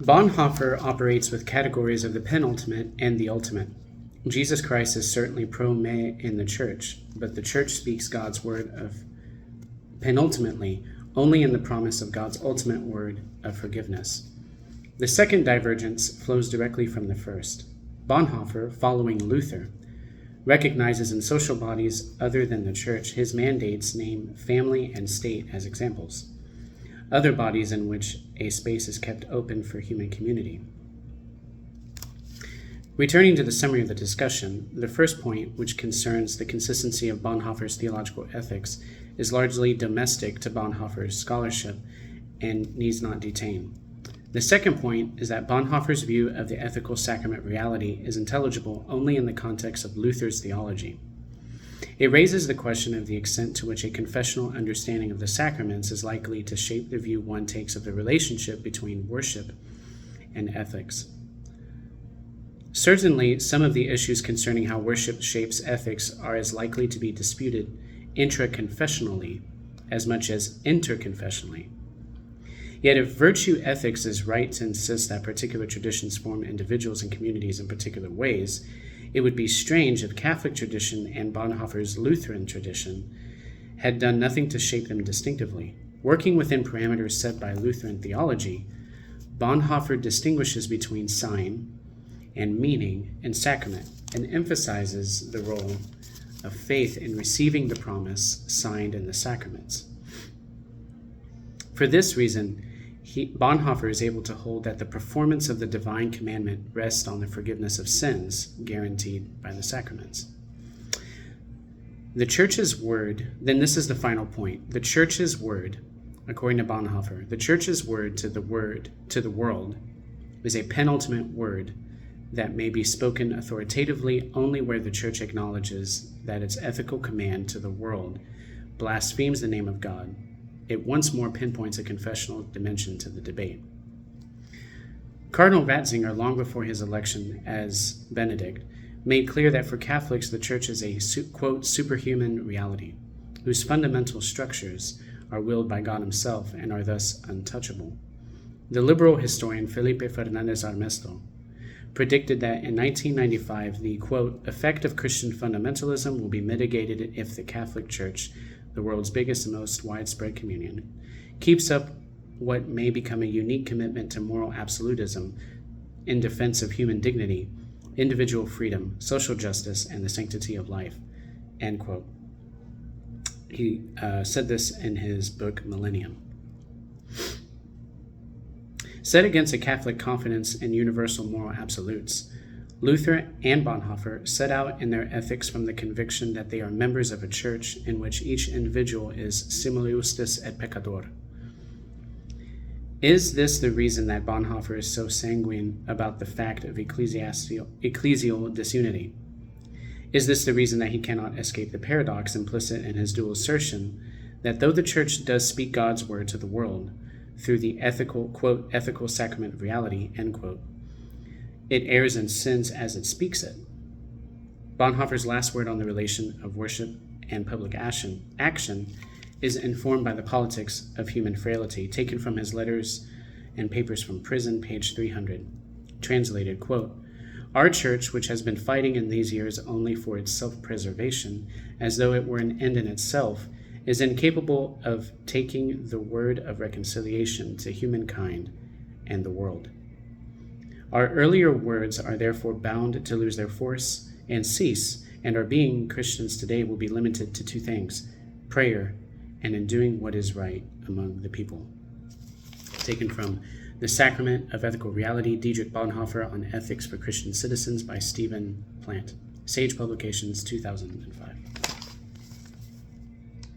Bonhoeffer operates with categories of the penultimate and the ultimate. Jesus Christ is certainly pro me in the church, but the church speaks God's word of penultimately only in the promise of God's ultimate word of forgiveness. The second divergence flows directly from the first. Bonhoeffer, following Luther, recognizes in social bodies other than the church his mandates name family and state as examples, other bodies in which a space is kept open for human community. Returning to the summary of the discussion, the first point, which concerns the consistency of Bonhoeffer's theological ethics, is largely domestic to Bonhoeffer's scholarship and needs not detain. The second point is that Bonhoeffer's view of the ethical sacrament reality is intelligible only in the context of Luther's theology. It raises the question of the extent to which a confessional understanding of the sacraments is likely to shape the view one takes of the relationship between worship and ethics. Certainly, some of the issues concerning how worship shapes ethics are as likely to be disputed intra-confessionally as much as interconfessionally. Yet if virtue ethics is right to insist that particular traditions form individuals and communities in particular ways, it would be strange if Catholic tradition and Bonhoeffer's Lutheran tradition had done nothing to shape them distinctively. Working within parameters set by Lutheran theology, Bonhoeffer distinguishes between sign and meaning in sacrament and emphasizes the role of faith in receiving the promise signed in the sacraments. For this reason, Bonhoeffer is able to hold that the performance of the divine commandment rests on the forgiveness of sins guaranteed by the sacraments. The Church's word, then this is the final point, the Church's word, according to Bonhoeffer, the Church's word to the world is a penultimate word that may be spoken authoritatively only where the Church acknowledges that its ethical command to the world blasphemes the name of God. It once more pinpoints a confessional dimension to the debate. Cardinal Ratzinger, long before his election as Benedict, made clear that for Catholics the Church is a, quote, superhuman reality, whose fundamental structures are willed by God himself and are thus untouchable. The liberal historian Felipe Fernandez Armesto predicted that in 1995 the, quote, effect of Christian fundamentalism will be mitigated if the Catholic Church, the world's biggest and most widespread communion, keeps up what may become a unique commitment to moral absolutism in defense of human dignity, individual freedom, social justice, and the sanctity of life, end quote. He said this in his book, Millennium. Set against a Catholic confidence in universal moral absolutes, Luther and Bonhoeffer set out in their ethics from the conviction that they are members of a church in which each individual is simul justus et peccator. Is this the reason that Bonhoeffer is so sanguine about the fact of ecclesial disunity? Is this the reason that he cannot escape the paradox implicit in his dual assertion that though the church does speak God's word to the world through the ethical, quote, ethical sacrament of reality, end quote, it errs and sins as it speaks it? Bonhoeffer's last word on the relation of worship and public action is informed by the politics of human frailty, taken from his letters and papers from prison, page 300. Translated, quote, our church, which has been fighting in these years only for its self-preservation, as though it were an end in itself, is incapable of taking the word of reconciliation to humankind and the world. Our earlier words are therefore bound to lose their force and cease, and our being Christians today will be limited to two things, prayer and in doing what is right among the people. Taken from The Sacrament of Ethical Reality, Dietrich Bonhoeffer on Ethics for Christian Citizens by Stephen Plant. Sage Publications, 2005.